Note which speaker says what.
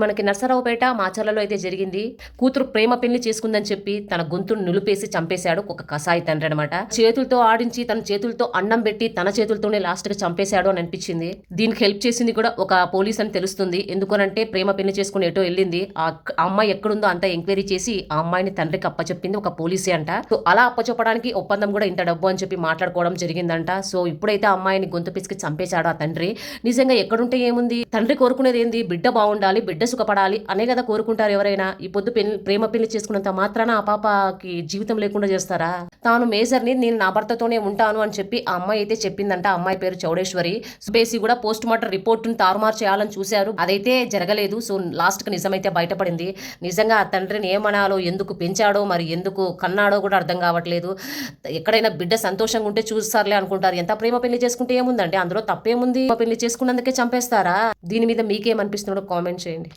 Speaker 1: మనకి నర్సరావుపేట మాచర్లలో అయితే జరిగింది. కూతురు ప్రేమ పెళ్లి చేసుకుందని చెప్పి తన గొంతును నిలిపేసి చంపేశాడు ఒక కసాయి తండ్రి అనమాట. చేతులతో ఆడించి తన చేతులతో అన్నం పెట్టి తన చేతులతోనే లాస్ట్ గా చంపేశాడు అని అనిపించింది. దీనికి హెల్ప్ చేసింది కూడా ఒక పోలీస్ అని తెలుస్తుంది. ఎందుకనంటే ప్రేమ పెళ్లి చేసుకుని ఎటో వెళ్ళింది. ఆ అమ్మాయి ఎక్కడుందో అంతా ఎంక్వైరీ చేసి ఆ అమ్మాయిని తండ్రికి అప్పచెప్పింది ఒక పోలీసే అంట. సో అలా అప్పచెప్పడానికి ఒప్పందం కూడా ఇంత డబ్బు అని చెప్పి మాట్లాడుకోవడం జరిగిందంట. సో ఇప్పుడైతే ఆ అమ్మాయిని గొంతు పిసికి చంపేశాడు ఆ తండ్రి. నిజంగా ఎక్కడుంటే ఏముంది, తండ్రి కోరుకునేది ఏంది, బిడ్డ బాగుండాలి, బిడ్డ సుఖపడాలి అనే కదా కోరుకుంటారు ఎవరైనా. ఈ పొద్దు ప్రేమ పెళ్లి చేసుకున్నంత మాత్రాన ఆ పాపకి జీవితం లేకుండా చేస్తారా? తాను మేజర్ని, నేను నా భర్తతోనే ఉంటాను అని చెప్పి ఆ అమ్మాయి అయితే చెప్పిందంట. ఆ అమ్మాయి పేరు చౌడేశ్వరి. సుబేసి కూడా పోస్ట్ మార్టం రిపోర్టును తారుమారు చేయాలని చూశారు, అదైతే జరగలేదు. సో లాస్ట్ కి నిజమైతే బయటపడింది. నిజంగా ఆ తండ్రిని ఏమనాలో, ఎందుకు పెంచాడో, మరి ఎందుకు కన్నాడో కూడా అర్థం కావట్లేదు. ఎక్కడైనా బిడ్డ సంతోషంగా ఉంటే చూస్తారులే అనుకుంటారు. ఎంత ప్రేమ పెళ్లి చేసుకుంటే ఏముందండి, అందులో తప్పేముంది? పెళ్లి చేసుకున్నందుకే చంపేస్తారా? దీని మీద మీకేమనిపిస్తుందో కామెంట్ చేయండి.